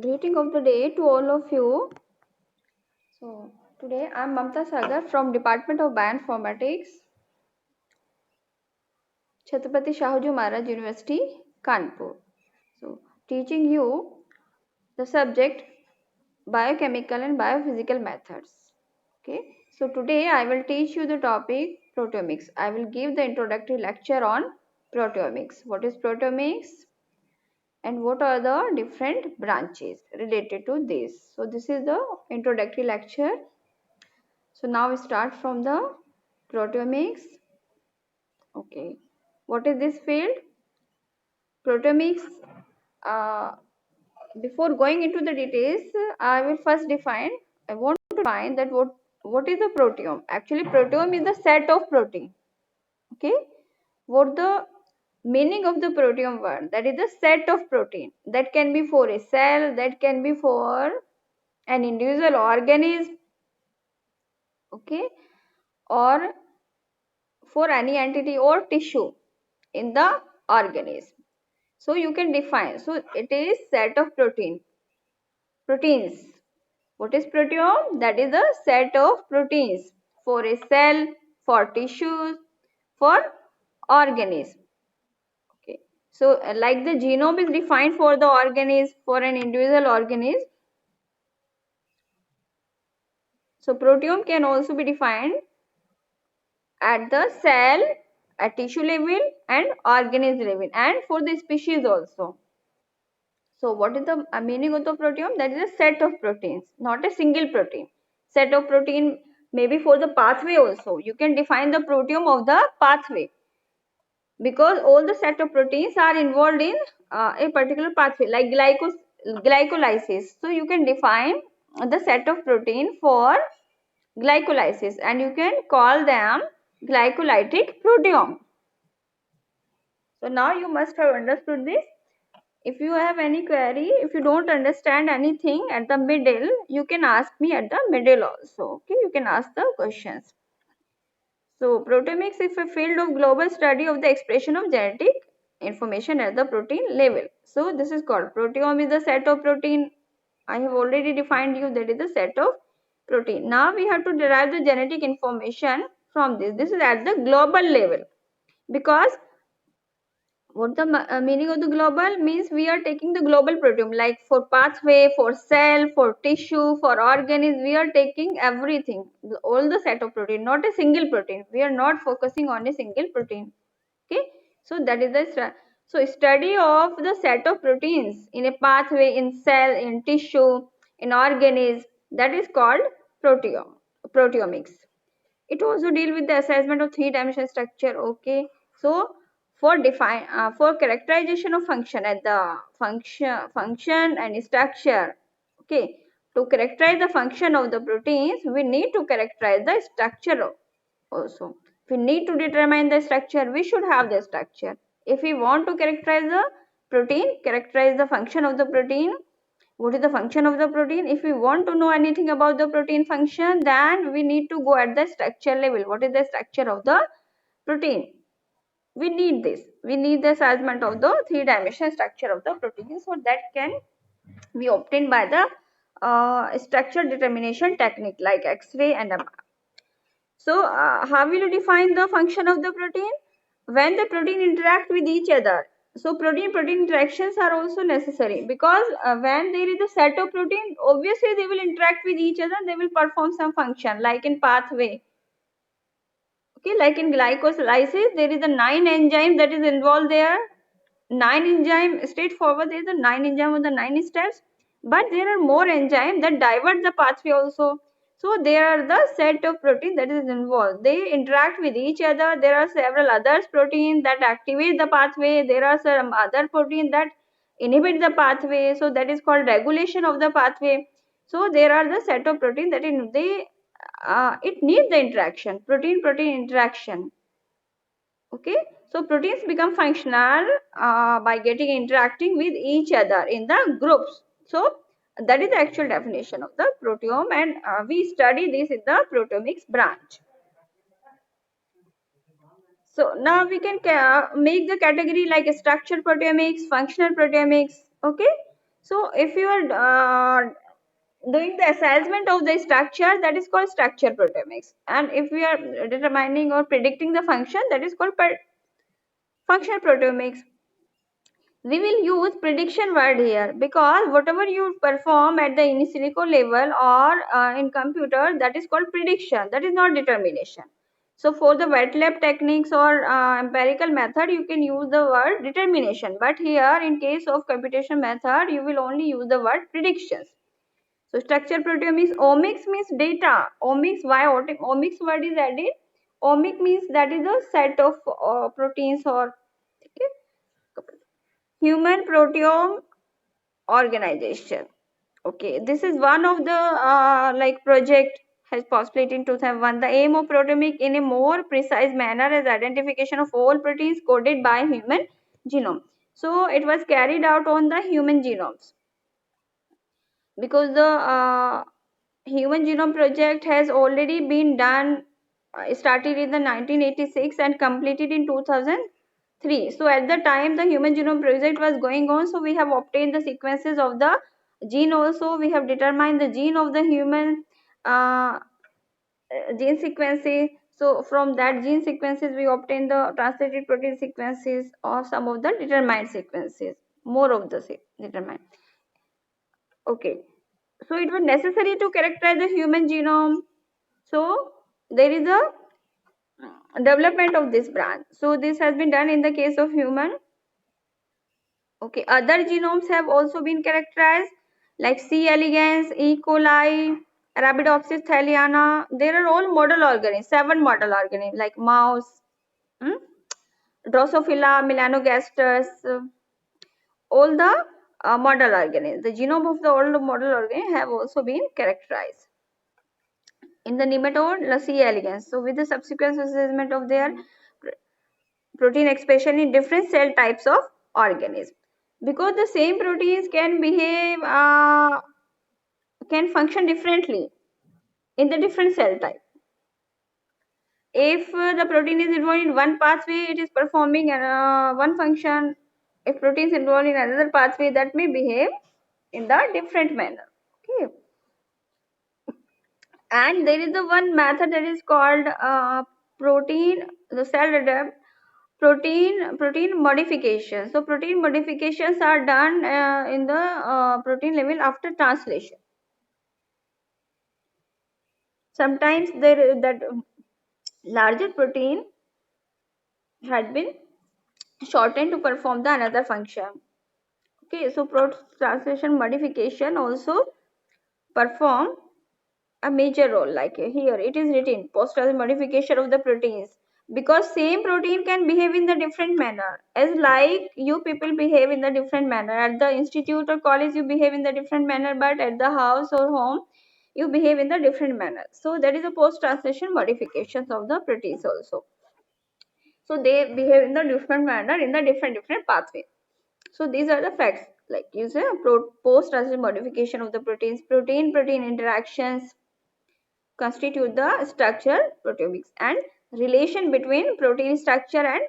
Greeting of the day to all of you. So today I'm Mamta Sagar from Department of Bioinformatics, Chhatrapati Shahuji Maharaj University, Kanpur. So teaching you the subject biochemical and biophysical methods. Okay. So today I will teach you the topic proteomics. I will give the introductory lecture on proteomics. What is proteomics? And what are the different branches related to this. So this is the introductory lecture. So now we start from the proteomics. Okay, what is this field? Proteomics. Uh, Before going into the details, I will first define. I want to define that what is a proteome. Actually, proteome is the set of protein. Okay, what the meaning of the proteome word? That is the set of protein that can be for a cell, that can be for an individual organism. Okay, or for any entity or tissue in the organism. So you can define. So it is set of proteins. What is proteome? That is a set of proteins for a cell, for tissues, for organism. Okay. So like the genome is defined for the organism, for an individual organism. So proteome can also be defined at the cell, at tissue level and organism level, and for the species also. So what is the meaning of the proteome? That is a set of proteins, not a single protein. Set of protein maybe for the pathway also. You can define the proteome of the pathway because all the set of proteins are involved in a particular pathway like glycolysis. So you can define the set of protein for glycolysis and you can call them glycolytic proteome. So now you must have understood this. If you have any query, if you don't understand anything at the middle, you can ask me at the middle also. Okay, you can ask the questions. So proteomics is a field of global study of the expression of genetic information at the protein level. So this is called proteome is the set of protein. I have already defined you that is the set of protein. Now we have to derive the genetic information from this. This is at the global level because what the meaning of the global means? We are taking the global proteome like for pathway, for cell, for tissue, for organism. We are taking everything, all the set of protein, not a single protein. We are not focusing on a single protein. Okay, so that is the study of the set of proteins in a pathway, in cell, in tissue, in organism. That is called proteomics. It also deal with the assessment of three-dimensional structure. Okay, so for characterization of function at the function and structure. Okay, to characterize the function of the proteins, we need to characterize the structure also. If we need to determine the structure, we should have the structure. If we want to characterize the protein, characterize the function of the protein, what is the function of the protein? If we want to know anything about the protein function, then we need to go at the structure level. What is the structure of the protein? We need this. We need the assessment of the three-dimensional structure of the protein. So that can be obtained by the structure determination technique like X-ray and MR. So how will you define the function of the protein? When the protein interact with each other. So protein interactions are also necessary because when there is a set of protein, obviously they will interact with each other, they will perform some function like in pathway. Okay, like in glycolysis, there is a 9 enzyme that is involved there. 9 enzyme, straightforward, there is a 9 enzyme on the 9 steps, but there are more enzymes that divert the pathway also. So there are the set of protein that is involved. They interact with each other. There are several other proteins that activate the pathway. There are some other proteins that inhibit the pathway. So that is called regulation of the pathway. So there are the set of protein that it needs the interaction, protein interaction. Okay, so proteins become functional by getting interacting with each other in the groups. So that is the actual definition of the proteome, and we study this in the proteomics branch. So now we can make the category like structural proteomics, functional proteomics. Okay, So if you are doing the assessment of the structure, that is called structure proteomics, and if we are determining or predicting the function, that is called functional proteomics. We will use prediction word here because whatever you perform at the in silico level or in computer, that is called prediction, that is not determination. So for the wet lab techniques or empirical method, you can use the word determination, but here in case of computation method, you will only use the word predictions. So structure proteomics, omics means data. Omics, why omics word is added? Omic means that is a set of proteins or okay, human proteome organization. Okay, this is one of the like project has postulated in 2001. The aim of proteomic in a more precise manner is identification of all proteins coded by human genome. So it was carried out on the human genomes because the human genome project has already been done, started in the 1986 and completed in 2003. So at the time the human genome project was going on, so we have obtained the sequences of the gene. Also we have determined the gene of the human uh, gene sequences. So from that gene sequences we obtain the translated protein sequences or some of the determined sequences, more of the determined. Okay, so it was necessary to characterize the human genome. So there is a development of this branch. So this has been done in the case of human. Okay, other genomes have also been characterized like C. elegans, E. coli, Arabidopsis thaliana. There are all model organisms, 7 model organisms like mouse, hmm, Drosophila, melanogaster, all the model organisms. The genome of the all the model organisms have also been characterized. In the nematode, C. elegans. So with the subsequent assessment of their protein expression in different cell types of organisms, because the same proteins can behave can function differently in the different cell type. If the protein is involved in one pathway, it is performing one function. If protein is involved in another pathway, that may behave in the different manner. Okay, and there is the one method that is called protein the cell adapt protein modification. So protein modifications are done in the protein level after translation. Sometimes there that larger protein had been shortened to perform the another function. Okay, so translation modification also perform a major role. Like here it is written post modification of the proteins, because same protein can behave in the different manner, as like you people behave in the different manner at the institute or college, you behave in the different manner, but at the house or home you behave in the different manner. So that is a post translation modifications of the proteins also. So they behave in the different manner in the different pathway. So these are the facts, like you say post translation modification of the proteins. Protein interactions constitute the structure proteomics, and relation between protein structure and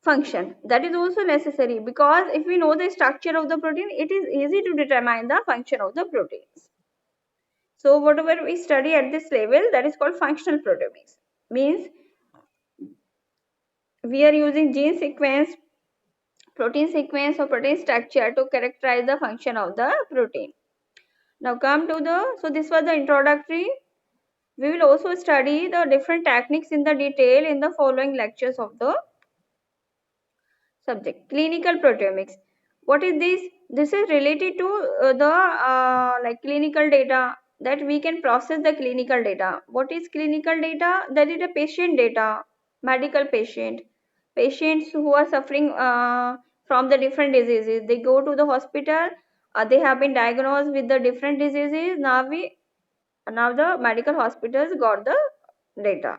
function, that is also necessary, because if we know the structure of the protein, it is easy to determine the function of the proteins. So whatever we study at this level, that is called functional proteomics, means we are using gene sequence, protein sequence or protein structure to characterize the function of the protein. Now come to the, so this was the introductory. We will also study the different techniques in the detail in the following lectures of the subject. Clinical proteomics. What is this? This is related to the like clinical data, that we can process the clinical data. What is clinical data? That is a patient data, medical patients who are suffering from the different diseases. They go to the hospital. They have been diagnosed with the different diseases. Now the medical hospitals got the data.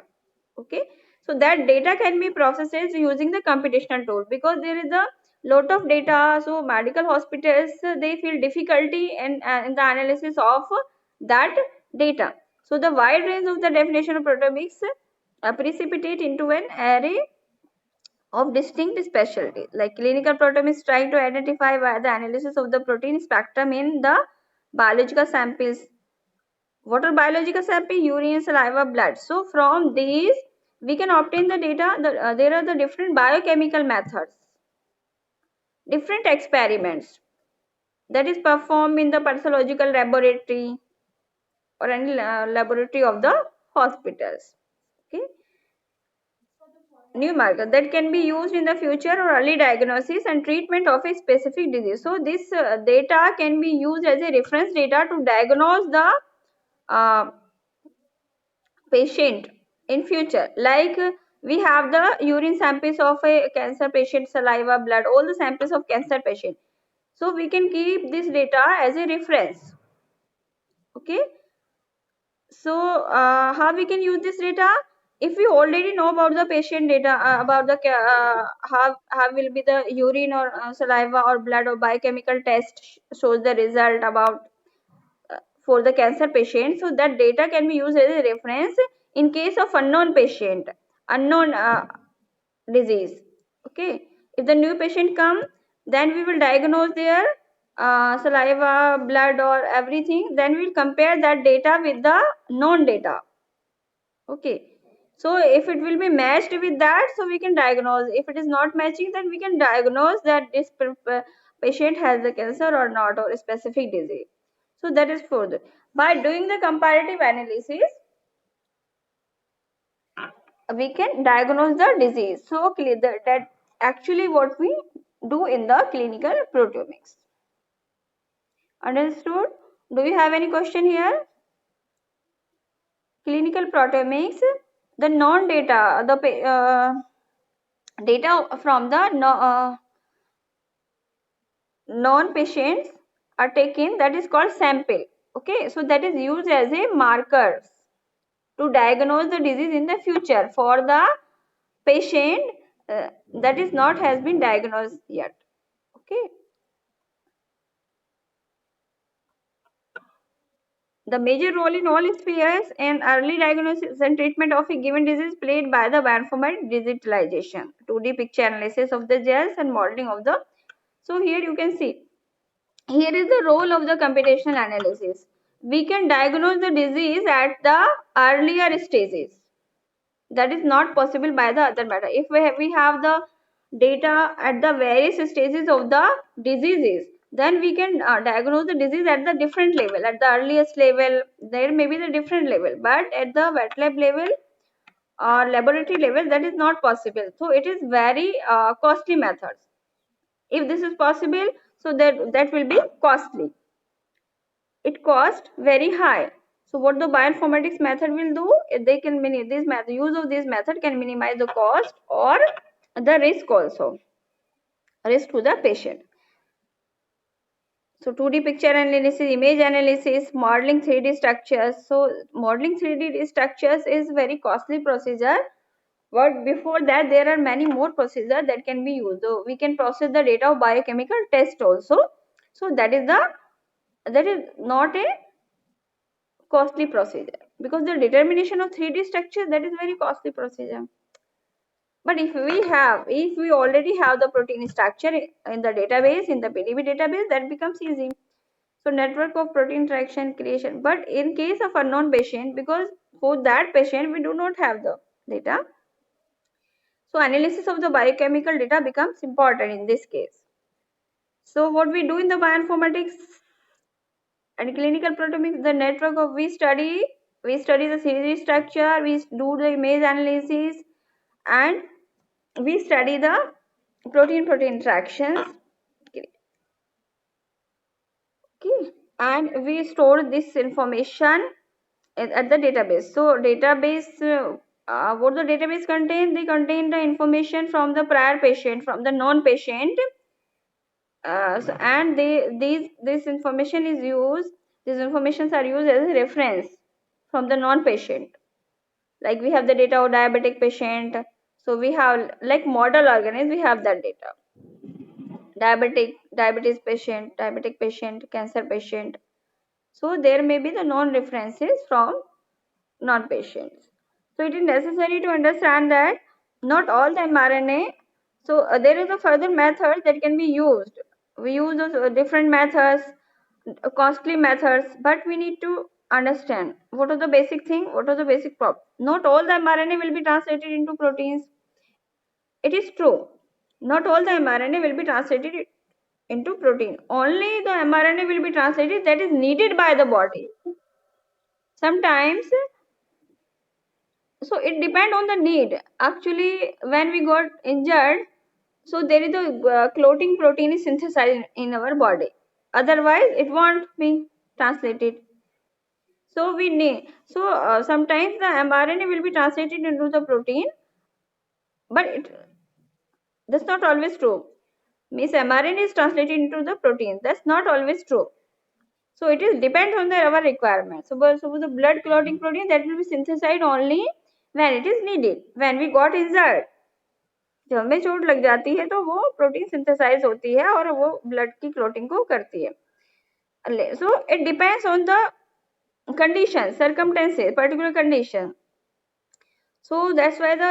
Okay, so that data can be processed using the computational tool, because there is a lot of data. So medical hospitals, they feel difficulty in the analysis of that data. So the wide range of the definition of proteomics precipitate into an array of distinct specialty. Like clinical proteomics trying to identify by the analysis of the protein spectrum in the biological samples. What are biological samples? Urine, saliva, blood. So from these we can obtain the data. There are the different biochemical methods, different experiments that is performed in the pathological laboratory or any laboratory of the hospitals. Okay, new marker that can be used in the future or early diagnosis and treatment of a specific disease. So this data can be used as a reference data to diagnose the uh, patient in future. Like we have the urine samples of a cancer patient, saliva, blood, all the samples of cancer patient. So we can keep this data as a reference. Okay, so how we can use this data? If we already know about the patient data, about the how will be the urine or saliva or blood or biochemical test shows the result about for the cancer patient, so that data can be used as a reference in case of unknown patient, unknown disease. Okay, if the new patient come, then we will diagnose their saliva, blood or everything, then we'll compare that data with the known data. Okay, so if it will be matched with that, so we can diagnose. If it is not matching, then we can diagnose that this patient has the cancer or not, or a specific disease. So that is further by doing the comparative analysis we can diagnose the disease. So clear that actually what we do in the clinical proteomics. Understood? Do you have any question here? Clinical proteomics, the non data, the data from the non patients are taken, that is called sample. Okay, so that is used as a marker to diagnose the disease in the future for the patient that is not has been diagnosed yet. Okay, the major role in all spheres and early diagnosis and treatment of a given disease played by the bioinformatics digitalization, 2D picture analysis of the gels and modeling of the. So here you can see, here is the role of the computational analysis. We can diagnose the disease at the earlier stages. That is not possible by the other method. If we have the data at the various stages of the diseases, then we can diagnose the disease at the different level. At the earliest level, there may be the different level, but at the wet lab level or laboratory level, that is not possible. So it is very costly methods. If this is possible, so that will be costly. It cost very high. So what the bioinformatics method will do, they can this method, use of this method can minimize the cost or the risk also, risk to the patient. So 2D picture analysis, image analysis, modeling 3D structures. So modeling 3D structures is very costly procedure. But before that, there are many more procedures that can be used. So we can process the data of biochemical test also. So that is not a costly procedure, because the determination of 3D structure, that is very costly procedure. But if we already have the protein structure in the database, in the PDB database, that becomes easy. So network of protein interaction creation. But in case of unknown patient, because for that patient we do not have the data, so analysis of the biochemical data becomes important in this case. So what we do in the bioinformatics and clinical proteomics, the network of we study the series structure, we do the image analysis, and we study the protein interactions. Okay, and we store this information at the database. So database, what the database contain, they contain the information from the prior patient, from the non patient, and this information is used, these informations are used as a reference from the non patient. Like we have the data of diabetic patient, so we have like model organism, we have that data. Diabetic patient, cancer patient. So there may be the non-references from non-patients. So it is necessary to understand that not all the mRNA So there is a further method that can be used. We use those different methods, costly methods, but we need to understand what are the basic thing, what are the basic problem. Not all the mRNA will be translated into proteins. It is true. Not all the mRNA will be translated into protein. Only the mRNA will be translated that is needed by the body. Sometimes, so it depends on the need. Actually, when we got injured, so there is a clotting protein is synthesized in our body. Otherwise, it won't be translated. So we need. So sometimes the mRNA will be translated into the protein, but that's not always true. Means mRNA is translated into the protein. That's not always true. So it is depends on our requirement. So, suppose the blood clotting protein that will be synthesized only when it is needed. When we got injured, जब हमें चोट लग जाती है तो वो protein synthesise होती है और वो ब्लड की क्लोटिंग को करती है. So it depends on the condition, circumstances, particular condition. So that's why the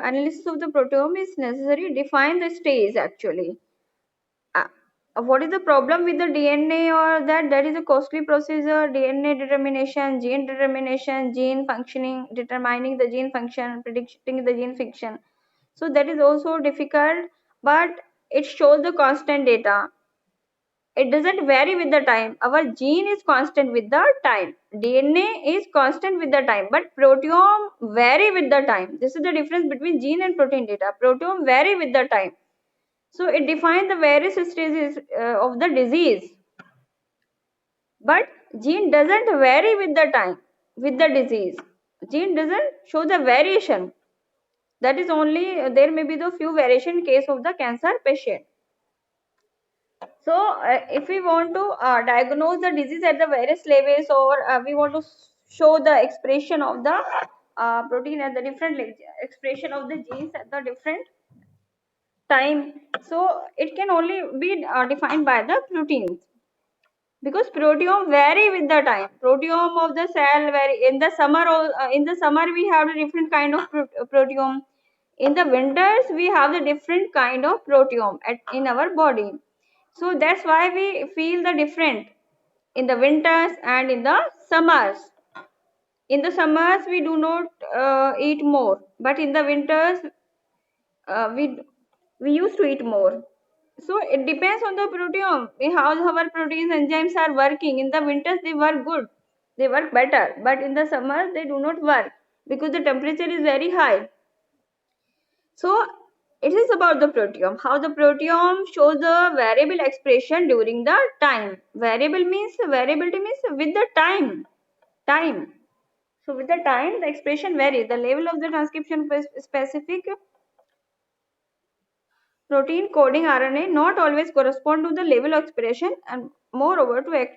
analysis of the proteome is necessary. Define the stage actually. What is the problem with the DNA or that is a costly procedure. DNA determination, gene functioning, determining the gene function, predicting the gene function. So that is also difficult, but it shows the constant data. It doesn't vary with the time. Our gene is constant with the time. DNA is constant with the time, but proteome vary with the time. This is the difference between gene and protein data. Proteome vary with the time. So it defines the various stages of the disease. But gene doesn't vary with the time, with the disease. Gene doesn't show the variation. That is only, there may be the few variation in case of the cancer patient. So if we want to diagnose the disease at the various levels, or we want to show the expression of the protein at the different expression of the genes at the different time, so it can only be defined by the proteins, because proteome vary with the time. Proteome of the cell vary. In the summer, we have a different kind of proteome. In the winters we have the different kind of proteome in our body. So that's why we feel the different in the winters and in the summers. In the summers we do not eat more, but in the winters we used to eat more. So it depends on the proteome, how our proteins enzymes are working. In the winters they work good, they work better, but in the summers they do not work because the temperature is very high. So it is about the proteome, how the proteome shows the variable expression during the time. Variability means with the time. So with the time the expression varies. The level of the transcription specific protein coding RNA not always correspond to the level of expression, and moreover to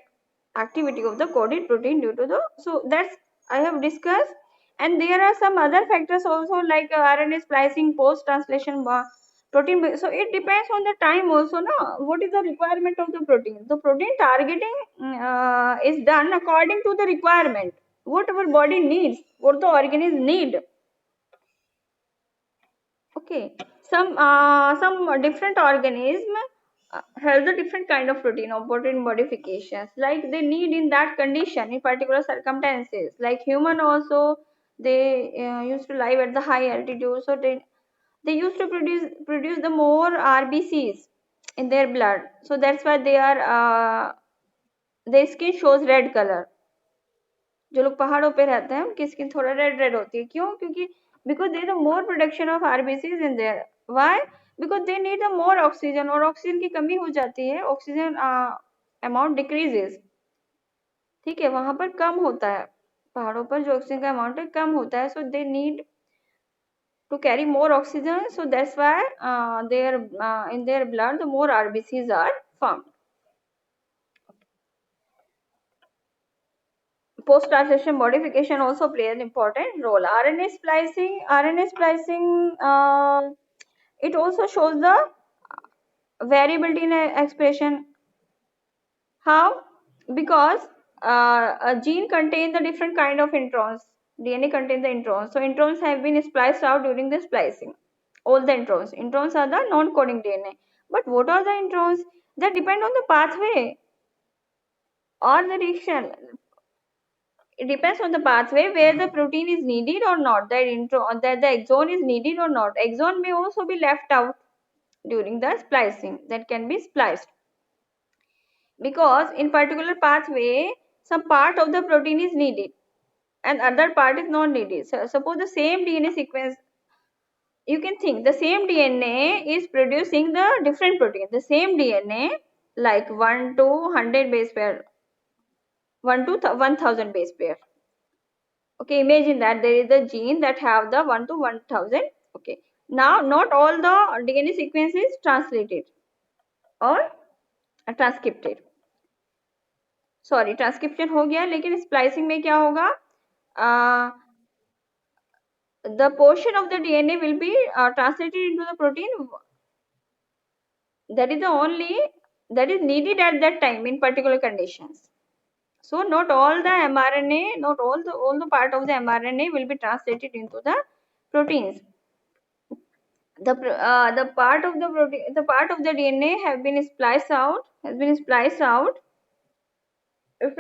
activity of the coded protein due to the, so that's I have discussed. And there are some other factors also, like RNA splicing, post translation protein. So it depends on the time also, no, what is the requirement of the protein. The protein targeting is done according to the requirement, what our body needs, what the organism need. Okay, some different organism has a different kind of protein or protein modifications, like they need in that condition in particular circumstances. Like human also, they used to live at the high altitude, so they used to produce the more RBCs in their blood. So that's why they are their skin shows red color. जो लोग पहाड़ों पे रहते हैं उनकी skin थोड़ा red red होती है. क्यों? क्योंकि because there is a more production of RBCs in there. Why? Because they need a more oxygen, और ऑक्सीजन की कमी हो जाती है, ऑक्सीजन अमाउंट डिक्रीजेस. ठीक है, वहां पर कम होता है, पहाड़ों पर जो ऑक्सीजन का अमाउंट है कम होता है. So they need to carry more oxygen, so that's why in their blood the more RBCs are found. Post translation modification also play an important role. RNA splicing it also shows the variability in expression. How? Because a gene contains the different kind of introns. DNA contains the introns, so introns have been spliced out during the splicing. All the introns. Introns are the non-coding DNA. But what are the introns? That depend on the pathway or the reaction. It depends on the pathway where the protein is needed or not. That that the exon is needed or not. Exon may also be left out during the splicing. That can be spliced because in particular pathway some part of the protein is needed and other part is not needed. So suppose the same DNA sequence, you can think the same DNA is producing the different protein. The same DNA like 1 to 100 base pair, 1 to 1000 base pair. Okay, imagine that there is a gene that have the 1 to 1000. Okay, now not all the DNA sequence is translated or transcripted. Sorry transcription हो गया लेकिन splicing में क्या होगा the portion of the DNA will be translated into the protein that is the only that is needed at that time in particular conditions. So not all the mRNA, not all the part of the mRNA will be translated into the proteins. The part of the protein, the part of the DNA have been spliced out, has been spliced out if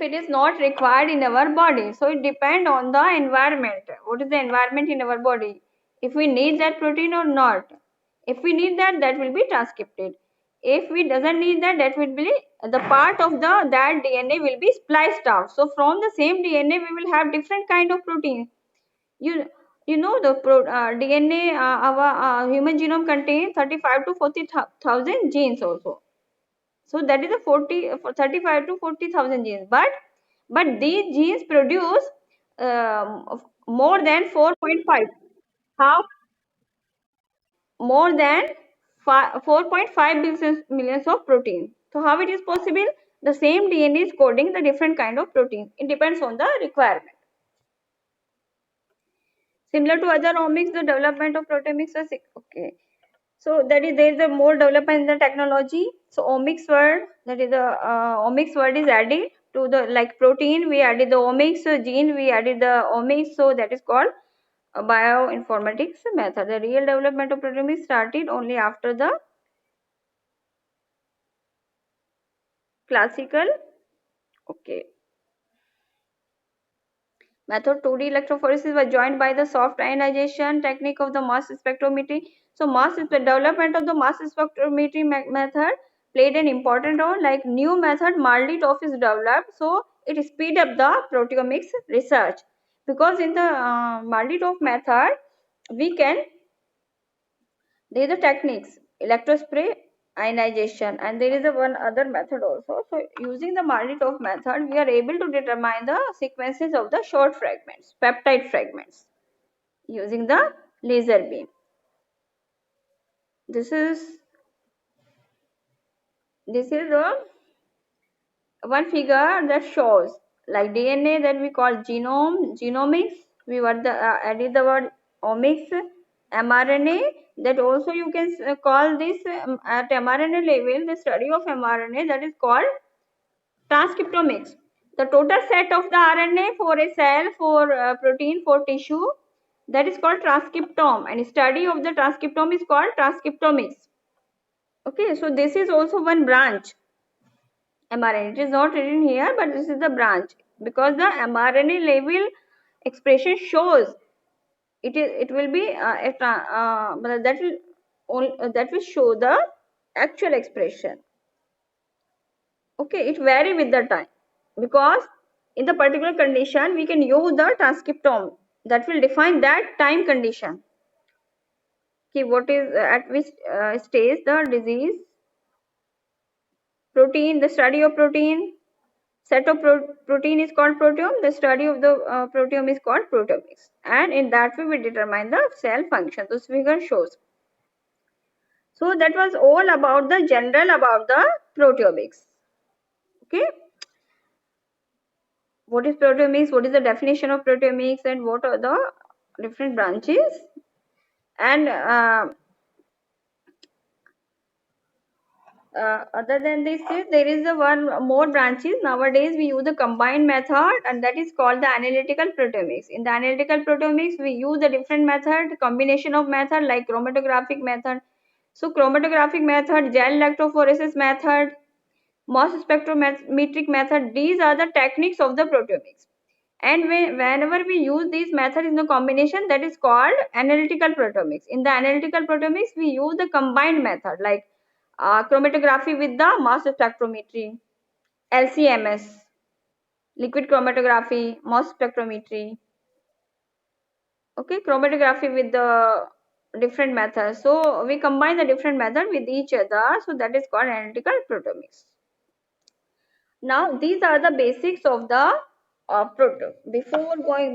it is not required in our body. So it depends on the environment. What is the environment in our body? If we need that protein or not. If we need that, that will be transcripted. If we doesn't need that, that will be the part of the that DNA will be spliced out. So from the same DNA, we will have different kind of protein. You know the DNA, our human genome contains 35 to 40,000 genes also. So that is a 35 to 40,000 genes. But these genes produce more than 4.5. How? More than 4.5 billion millions of protein. So how it is possible? The same DNA is coding the different kind of protein. It depends on the requirement. Similar to other omics, the development of proteomics is okay. So that is there is a more development in the technology. So omics word, that is the omics word is added to the like protein. We added the omics gene. We added the omics. So that is called a bioinformatics method. The real development of proteomics started only after the classical. Okay. Method 2D electrophoresis was joined by the soft ionization technique of the mass spectrometry. So the development of the mass spectrometry method played an important role. Like new method MALDI-TOF is developed, so it speed up the proteomics research because in the MALDI-TOF method we can there is the techniques electrospray ionization and there is a one other method also. So using the MALDI-TOF method we are able to determine the sequences of the short fragments, peptide fragments using the laser beam. This is the one figure that shows like DNA that we call genomics. We were added the word omics, mRNA that also you can call this at mRNA level the study of mRNA that is called transcriptomics. The total set of the RNA for a cell, for protein, for tissue that is called transcriptome and study of the transcriptome is called transcriptomics. Okay, so this is also one branch mRNA. It is not written here, but this is the branch because the mRNA level expression shows it will be that will show the actual expression. Okay, it vary with the time because in the particular condition we can use the transcriptome that will define that time condition. Okay, what is at which stage the disease, protein, the study of protein, set of protein is called proteome, the study of the proteome is called proteomics, and in that way we determine the cell function. This figure shows. So that was all about the general about the proteomics. Okay, what is proteomics, what is the definition of proteomics, and what are the different branches, and other than this, there is the one more branches. Nowadays, we use the combined method, and that is called the analytical proteomics. In the analytical proteomics, we use a different method, combination of method like chromatographic method. So, chromatographic method, gel electrophoresis method, mass spectrometric method. These are the techniques of the proteomics. And whenever we use these methods in the combination, that is called analytical proteomics. In the analytical proteomics, we use the combined method like chromatography with the mass spectrometry, LCMS, liquid chromatography, mass spectrometry. Okay, chromatography with the different methods. So we combine the different method with each other. So that is called analytical proteomics. Now these are the basics of the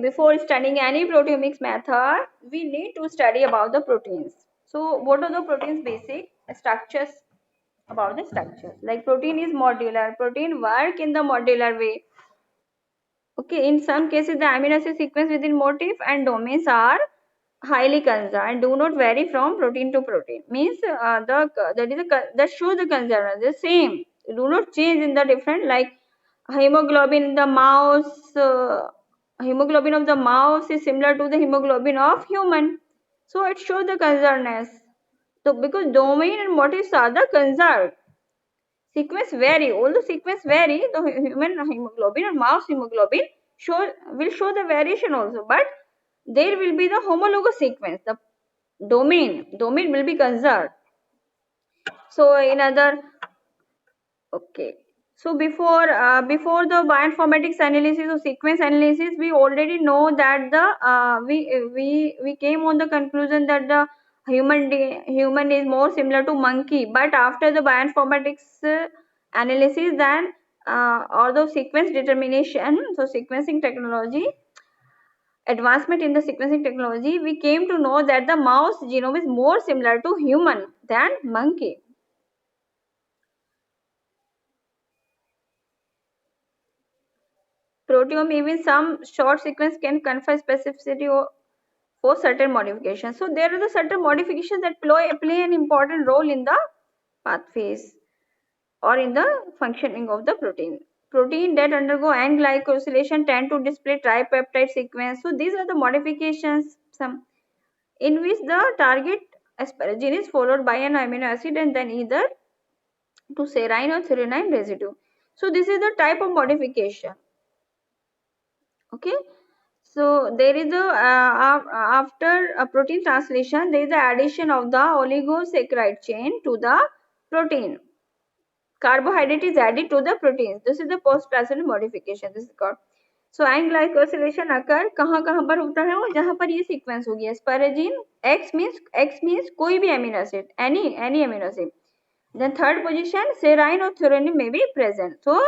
before studying any proteomics method, we need to study about the proteins. So what are the proteins basic structures? About the structure, like protein is modular, protein work in the modular way. Okay, in some cases the amino acid sequence within motif and domains are highly conserved and do not vary from protein to protein. Means that shows the conservation, the same, do not change in the different, like hemoglobin in the mouse, hemoglobin of the mouse is similar to the hemoglobin of human, so it shows the conservedness. So because domain and motifs are the conserved, sequence vary, although sequence vary, the human hemoglobin or mouse hemoglobin will show the variation also, but there will be the homologous sequence, the domain will be conserved. So in other, okay, so before the bioinformatics analysis or sequence analysis, we already know that the we came on the conclusion that the human is more similar to monkey, but after the bioinformatics analysis, then although sequence determination, so sequencing technology, advancement in the sequencing technology, we came to know that the mouse genome is more similar to human than monkey. Proteome, even some short sequence can confer specificity for certain modifications. So there are the certain modifications that play an important role in the pathways or in the functioning of the protein. Protein that undergo N-glycosylation tend to display tripeptide sequence. So these are the modifications, some in which the target asparagine is followed by an amino acid and then either to serine or threonine residue. So this is the type of modification. Okay. So there is after a protein translation, there is the addition of the oligosaccharide chain to the protein. Carbohydrate is added to the proteins. This is the post-translational modification. This is called. So and glycosylation occur कहाँ पर होता है, वो जहाँ पर ये sequence होगी एस्पाराजीन X means कोई भी amino acid, any amino acid. Then third position, serine or threonine may be present. So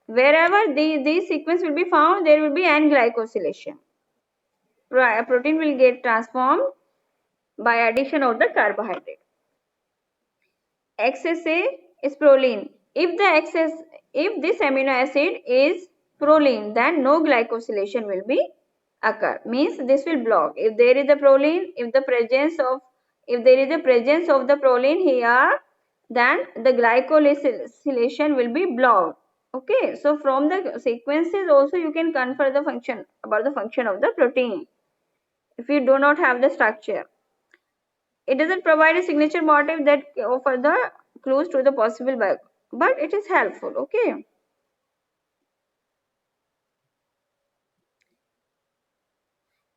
wherever these sequence will be found, there will be N-glycosylation. Protein will get transformed by addition of the carbohydrate. XSA is proline. If this amino acid is proline, then no glycosylation will be occur. Means this will block. If there is a proline, if there is a presence of the proline here, then the glycosylation will be blocked. Okay, so from the sequences also you can confer the function about the function of the protein if you do not have the structure. It doesn't provide a signature motif that offer the clues to the possible bug, but it is helpful. Okay.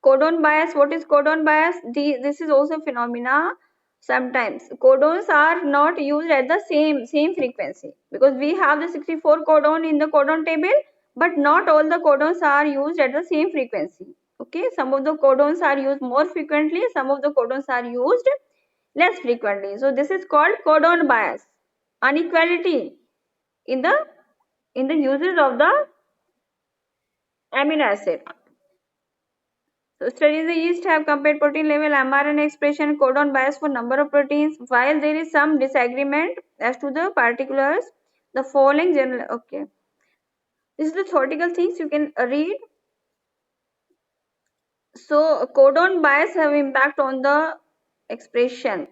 Codon bias. What is codon bias? This is also phenomena. Sometimes codons are not used at the same frequency, because we have the 64 codon in the codon table, but not all the codons are used at the same frequency. Okay, some of the codons are used more frequently, some of the codons are used less frequently. So this is called codon bias, inequality in the uses of the amino acid. So studies the yeast have compared protein level mRNA expression codon bias for number of proteins. While there is some disagreement as to the particulars, the following general, okay, this is the theoretical things you can read. So codon bias have impact on the expression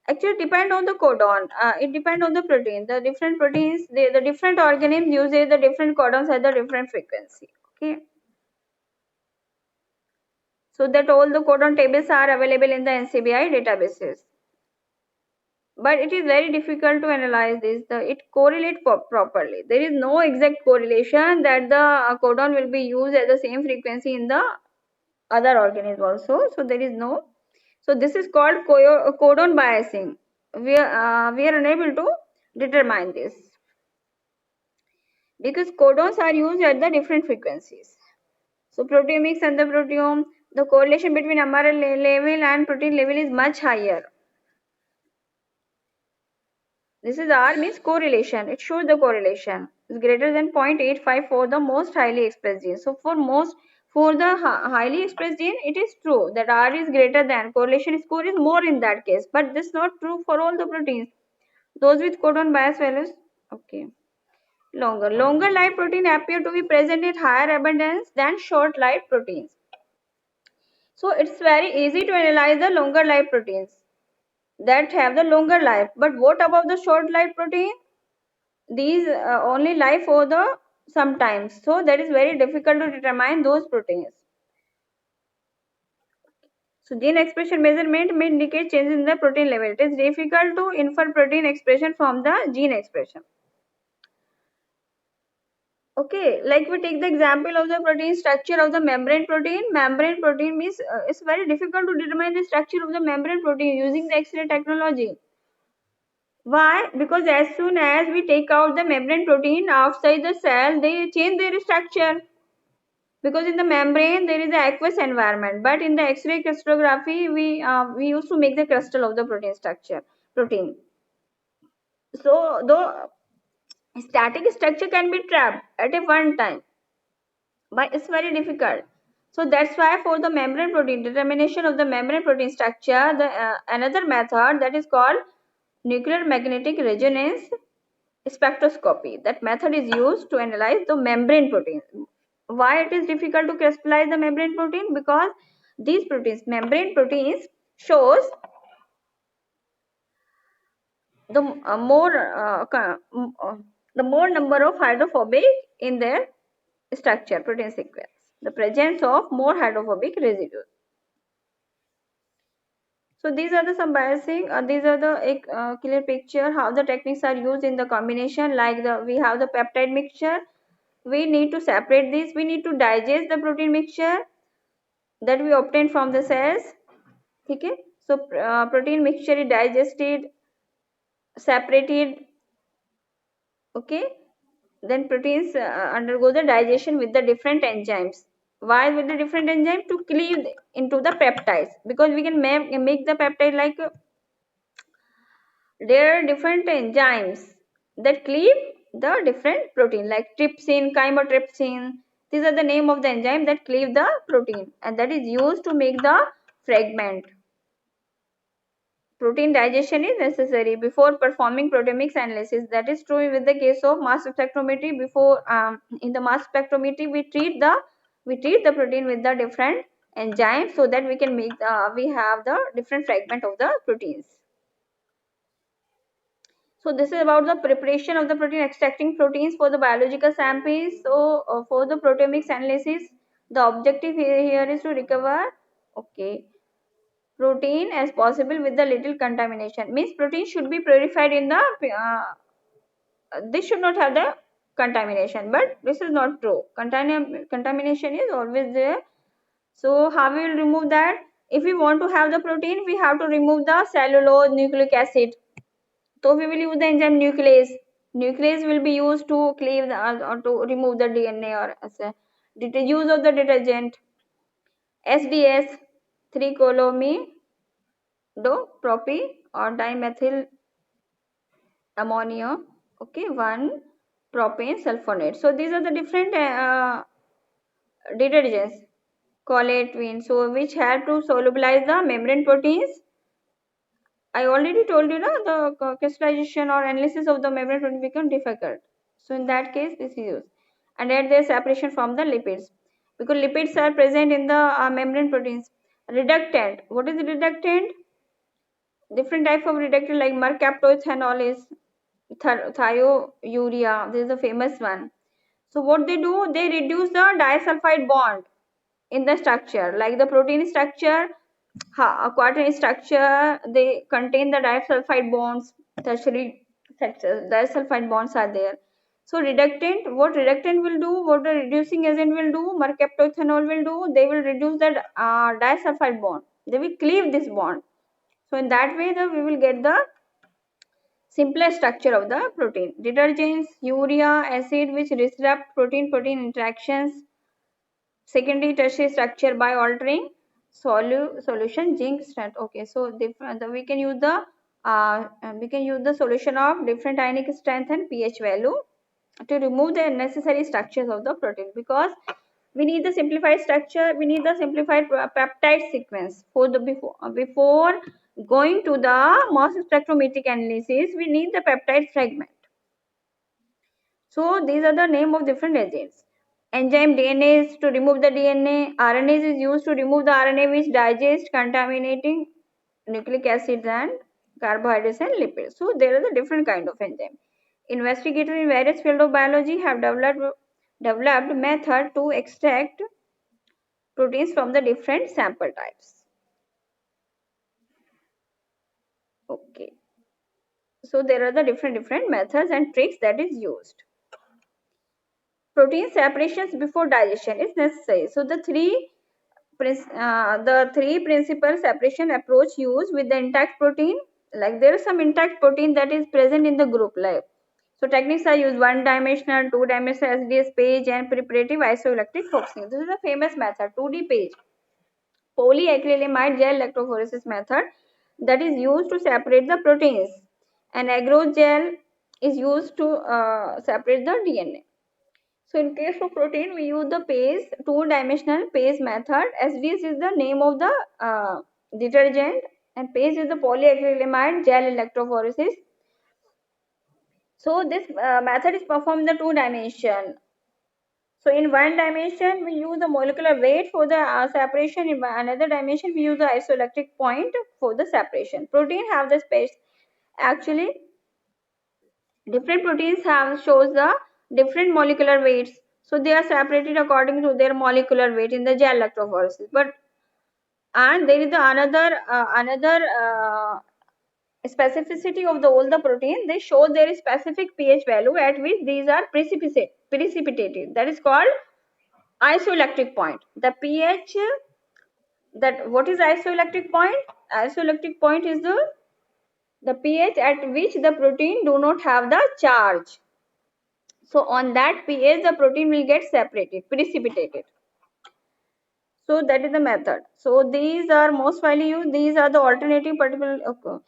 Actually depend on the codon. It depends on the protein. The different proteins, the different organisms use the different codons at the different frequency. Okay. So that all the codon tables are available in the NCBI databases. But it is very difficult to analyze this. It correlates properly. There is no exact correlation that the codon will be used at the same frequency in the other organism also. So there is no. So this is called codon biasing. We are unable to determine this because codons are used at the different frequencies. So proteomics and the proteome, the correlation between mRNA level and protein level is much higher. This is R means correlation. It shows the correlation is greater than 0.85 for the most highly expressed gene. So for the highly expressed gene, it is true that R is greater than correlation score is more in that case. But this is not true for all the proteins. Those with codon bias values, okay. Longer life protein appear to be present in higher abundance than short life proteins. So it's very easy to analyze the longer life proteins that have the longer life. But what about the short life protein? These only life for the sometimes. So that is very difficult to determine those proteins. So gene expression measurement may indicate changes in the protein level. It is difficult to infer protein expression from the gene expression. Okay, like we take the example of the protein structure of the membrane protein. Membrane protein means it's very difficult to determine the structure of the membrane protein using the X-ray technology. Why? Because as soon as we take out the membrane protein outside the cell, they change their structure. Because in the membrane there is an aqueous environment, but in the X-ray crystallography we used to make the crystal of the protein structure protein. So though static structure can be trapped at a one time, but it's very difficult. So that's why for the membrane protein determination of the membrane protein structure, the another method that is called nuclear magnetic resonance spectroscopy. That method is used to analyze the membrane protein. Why it is difficult to crystallize the membrane protein? Because these proteins, membrane proteins, shows the the more number of hydrophobic in their structure protein sequence. The presence of more hydrophobic residues. So these are the some biasing. These are the clear picture how the techniques are used in the combination. Like we have the peptide mixture. We need to separate this. We need to digest the protein mixture that we obtain from the cells. Okay. So protein mixture is digested, separated. Okay. Then proteins undergo the digestion with the different enzymes. Why with the different enzymes? To cleave into the peptides, because we can make the peptide like there are different enzymes that cleave the different protein like trypsin, chymotrypsin. These are the name of the enzyme that cleave the protein and that is used to make the fragment. Protein digestion is necessary before performing proteomics analysis. That is true with the case of mass spectrometry. Before in the mass spectrometry we treat the protein with the different enzymes so that we can make we have the different fragment of the proteins. So this is about the preparation of the protein, extracting proteins for the biological samples. So for the proteomics analysis, the objective here is to recover okay protein as possible with the little contamination. Means protein should be purified in the this should not have the contamination, but this is not true. Contamination is always there. So how we will remove that? If we want to have the protein, we have to remove the cellulose, nucleic acid. So we will use the enzyme nuclease. Nuclease will be used to cleave the, or to remove the DNA or as a use of the detergent. SDS 3-colomidopropy or dimethyl ammonia. Okay, 1 propane sulfonate. So these are the different detergents. Collagen, so which help to solubilize the membrane proteins. I already told you the crystallization or analysis of the membrane protein become difficult. So in that case, this is used. And add their separation from the lipids. Because lipids are present in the membrane proteins. Reductant. What is the reductant? Different type of reductant like mercaptoethanol is thiourea. This is the famous one. So what they do, they reduce the disulfide bond in the structure, like the protein structure, quaternary structure, they contain the disulfide bonds, tertiary structures, disulfide bonds are there. So reductant, what reductant will do, what the reducing agent will do, mercaptoethanol will do, they will reduce that disulfide bond. They will cleave this bond. So in that way, we will get the simpler structure of the protein. Detergents, urea, acid which disrupt protein-protein interactions, secondary tertiary structure by altering solution zinc strength. Okay, so we can use the solution of different ionic strength and pH value to remove the unnecessary structures of the protein, because we need the simplified structure, we need the simplified peptide sequence for the before going to the mass spectrometric analysis. We need the peptide fragment. So these are the name of different agents. Enzyme DNA is to remove the DNA. RNA is used to remove the RNA which digests contaminating nucleic acids and carbohydrates and lipids. So there are the different kind of enzyme. Investigators in various fields of biology have developed method to extract proteins from the different sample types. Okay. So there are the different methods and tricks that is used. Protein separations before digestion is necessary. So the three principal separation approach used with the intact protein, like there is some intact protein that is present in the group, like so techniques are used: one dimensional, two dimensional SDS page, and preparative isoelectric focusing. This is a famous method, 2D page, polyacrylamide gel electrophoresis method, that is used to separate the proteins, and agarose gel is used to separate the DNA. So in case of protein, we use the PASE, two-dimensional PASE method. SDS is the name of the detergent, and PASE is the polyacrylamide gel electrophoresis. So this method is performed in the two dimension. So in one dimension, we use the molecular weight for the separation. In another dimension, we use the isoelectric point for the separation. Protein have the space. Actually, different proteins have shows the different molecular weights. So they are separated according to their molecular weight in the gel electrophoresis. But and there is the another specificity of the all the protein. They show their specific pH value at which these are precipitated. That is called isoelectric point. The pH, that what is isoelectric point? Isoelectric point is the pH at which the protein do not have the charge. So on that pH, the protein will get separated, precipitated. So that is the method. So these are most widely used. These are the alternative particular. Okay.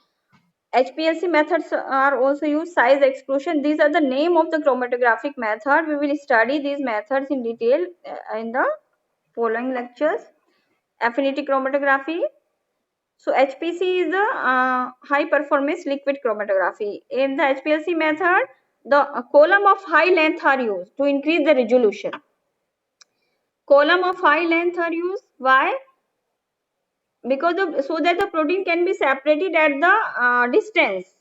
HPLC methods are also used. Size exclusion. These are the name of the chromatographic method. We will study these methods in detail in the following lectures. Affinity chromatography. So HPC is the high performance liquid chromatography. In the HPLC method, the column of high length are used to increase the resolution. Column of high length are used. Why? Because so that the protein can be separated at the distance.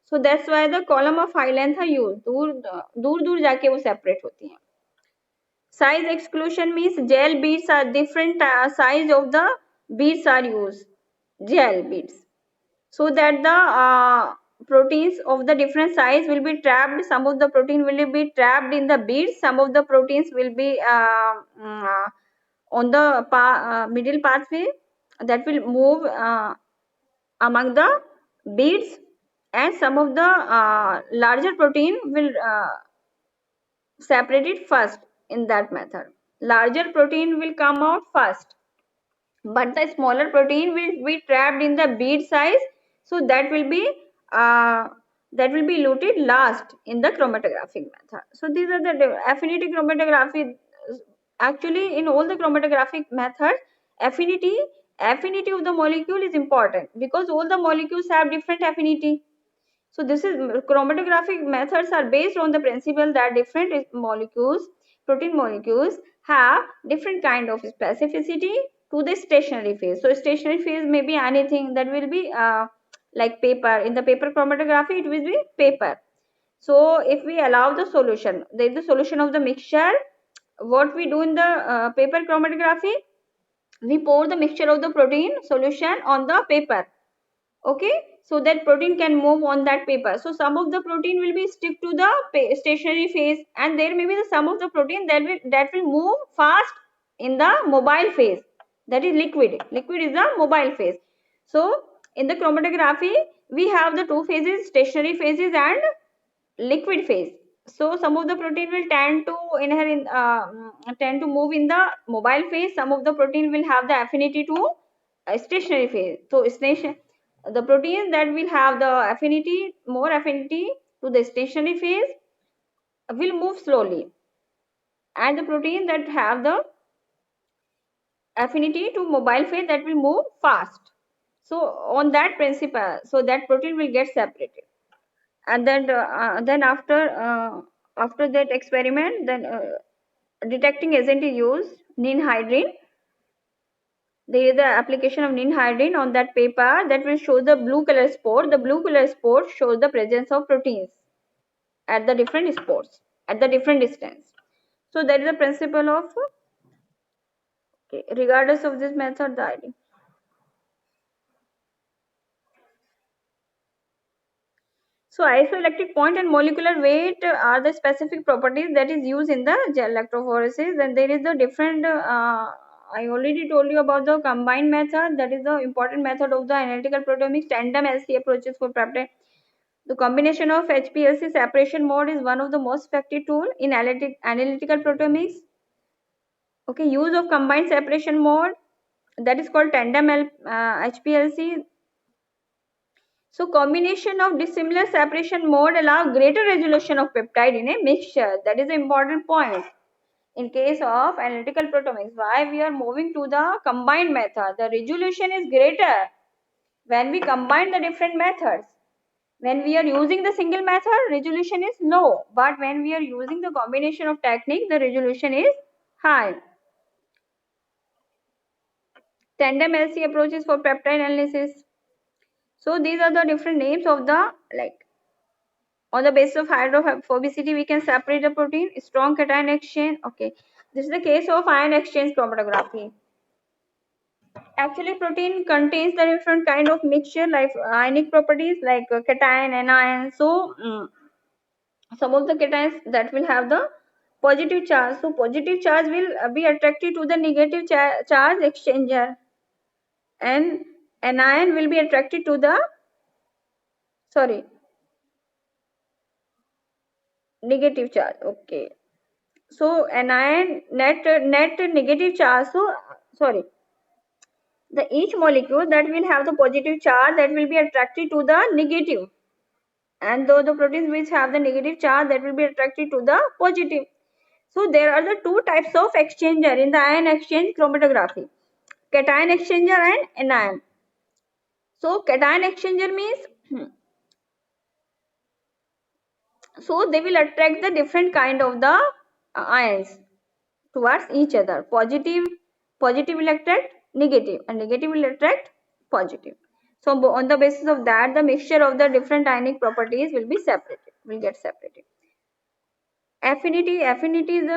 So that's why the column of high length are used. दूर दूर जाके वो separate होती हैं. Size exclusion means gel beads are different size of the beads are used. Gel beads. So that the proteins of the different size will be trapped. Some of the protein will be trapped in the beads. Some of the proteins will be on the middle pathway, that will move among the beads, and some of the larger protein will separate it first in that method. Larger protein will come out first, but the smaller protein will be trapped in the bead size, so that will be eluted last in the chromatographic method. So these are the affinity chromatography. Actually, in all the chromatographic methods, affinity of the molecule is important, because all the molecules have different affinity. So this is chromatographic methods are based on the principle that different molecules, protein molecules, have different kind of specificity to the stationary phase. So stationary phase may be anything that will be like paper. In the paper chromatography, it will be paper. So if we allow the solution, there is the solution of the mixture. What we do in the paper chromatography, we pour the mixture of the protein solution on the paper. Okay, so that protein can move on that paper. So some of the protein will be stick to the stationary phase, and there may be the some of the protein that will move fast in the mobile phase, that is liquid is the mobile phase. So in the chromatography we have the two phases, stationary phases and liquid phase. So some of the protein will tend to move in the mobile phase. Some of the protein will have the affinity to stationary phase. So station, the proteins that will have the affinity, more affinity to the stationary phase, will move slowly, and the protein that have the affinity to mobile phase, that will move fast. So on that principle, so that protein will get separated. And then after that experiment, then detecting agent is used, ninhydrin. There is the application of ninhydrin on that paper, that will show the blue color spot. The blue color spot shows the presence of proteins at the different spots at the different distance. So that is the principle of, okay, regardless of this method, the idea. So isoelectric point and molecular weight are the specific properties that is used in the gel electrophoresis. And there is a different, I already told you about the combined method, that is the important method of the analytical proteomics, tandem LC approaches for peptide. The combination of HPLC separation mode is one of the most effective tool in analytical proteomics. Okay, use of combined separation mode, that is called tandem HPLC. So combination of dissimilar separation mode allow greater resolution of peptide in a mixture. That is an important point in case of analytical proteomics. Why we are moving to the combined method? The resolution is greater when we combine the different methods. When we are using the single method, resolution is low. But when we are using the combination of technique, the resolution is high. Tandem LC approaches for peptide analysis. So these are the different names of the, like, on the basis of hydrophobicity, we can separate the protein, strong cation exchange. Okay, this is the case of ion exchange chromatography. Actually, protein contains the different kind of mixture, like ionic properties, like cation, anion. So, some of the cations that will have the positive charge. So, positive charge will be attracted to the negative charge exchanger, and anion will be attracted to the, sorry, negative charge. Okay. So anion net negative charge. So sorry, the each molecule that will have the positive charge, that will be attracted to the negative, and though the proteins which have the negative charge, that will be attracted to the positive. So there are the two types of exchanger in the ion exchange chromatography: cation exchanger and anion. So cation exchanger means so they will attract the different kind of the ions towards each other. Positive will attract negative, and negative will attract positive. So on the basis of that, the mixture of the different ionic properties will be separated, will get separated. Affinity is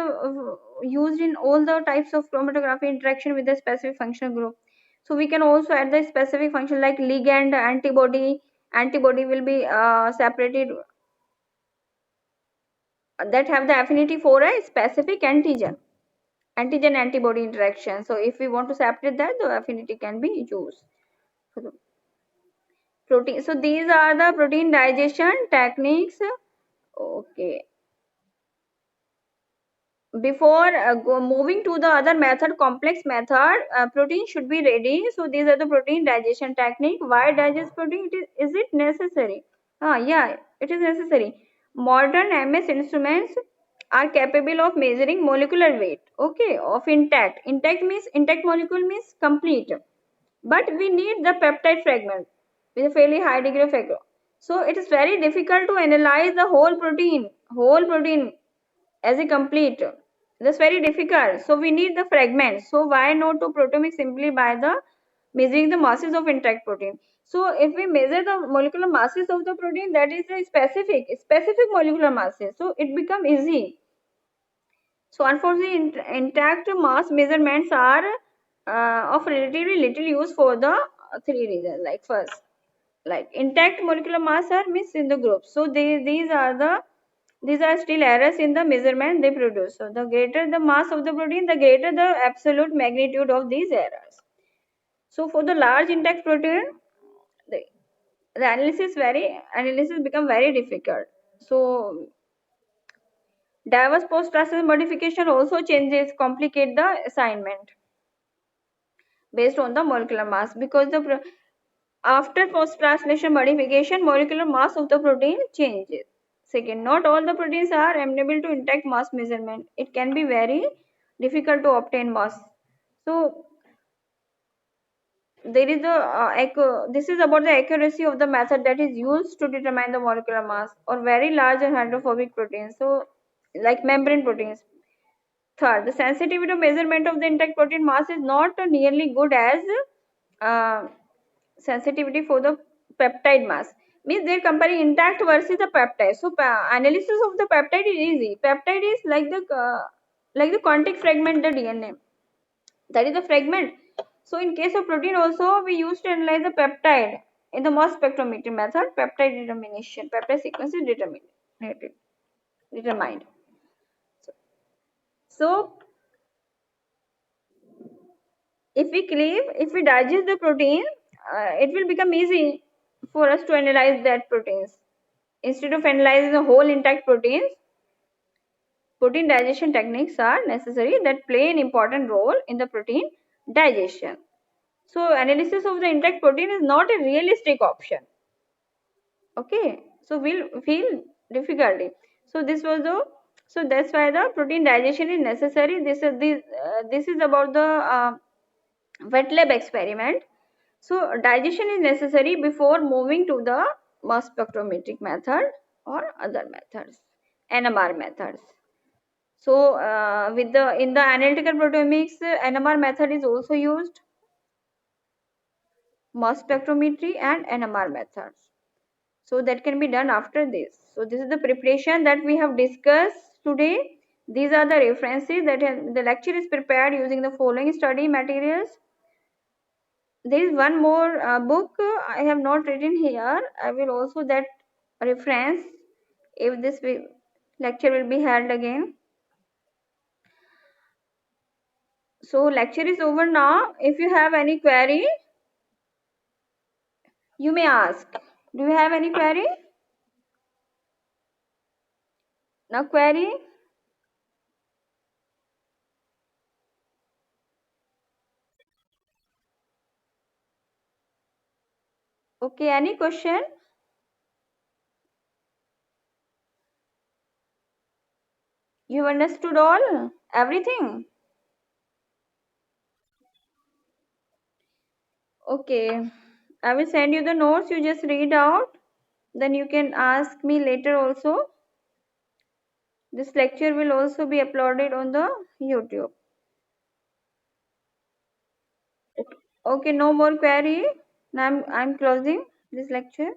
used in all the types of chromatography interaction with the specific functional group. So we can also add the specific function like ligand, antibody. Antibody will be separated, that have the affinity for a specific antigen antibody interaction. So if we want to separate that, the affinity can be used for the protein. So these are the protein digestion techniques. Okay, before moving to the other method, complex method, protein should be ready. So these are the protein digestion technique. Why digest protein? Is it necessary? Yeah, it is necessary. Modern MS instruments are capable of measuring molecular weight, okay, of intact molecule means complete, but we need the peptide fragment with a fairly high degree of accuracy. So it is very difficult to analyze the whole protein as a complete. That's very difficult. So we need the fragments. So why not to proteomics simply by the measuring the masses of intact protein. So if we measure the molecular masses of the protein, that is a specific molecular masses, so it become easy. So unfortunately, intact mass measurements are of relatively little use for the three reasons. Like first, like intact molecular mass are missed in the group, so these are still errors in the measurement they produce. So the greater the mass of the protein, the greater the absolute magnitude of these errors. So for the large intact protein, the, the analysis become very difficult. So diverse post process modification also changes complicate the assignment based on the molecular mass, because after post translation modification, molecular mass of the protein changes. Second, not all the proteins are amenable to intact mass measurement. It can be very difficult to obtain mass. So there is this is about the accuracy of the method that is used to determine the molecular mass or very large and hydrophobic proteins, so like membrane proteins. Third, the sensitivity of measurement of the intact protein mass is not nearly good as uh, sensitivity for the peptide mass. Means they're comparing intact versus the peptide. So analysis of the peptide is easy. Peptide is like the quantic fragment, the DNA. That is the fragment. So in case of protein also, we used to analyze the peptide in the mass spectrometry method. Peptide determination, peptide sequence is determined. So if we digest the protein, it will become easy for us to analyze that proteins. Instead of analyzing the whole intact proteins, protein digestion techniques are necessary that play an important role in the protein digestion. So analysis of the intact protein is not a realistic option. Okay, so we'll feel difficulty. So this was the so that's why the protein digestion is necessary. This is about the wet lab experiment. So digestion is necessary before moving to the mass spectrometric method or other methods, NMR methods. So with the in the analytical proteomics, NMR method is also used, mass spectrometry and NMR methods. So that can be done after this. So this is the preparation that we have discussed today. These are the references that the lecture is prepared using the following study materials. There is one more book I have not written here. I will also that reference if this lecture will be held again. So lecture is over now. If you have any query, you may ask. Do you have any query? No query? Okay, any question? You understood all? Everything? Okay. I will send you the notes. You just read out. Then you can ask me later also. This lecture will also be uploaded on the YouTube. Okay, no more query. Now I'm closing this lecture.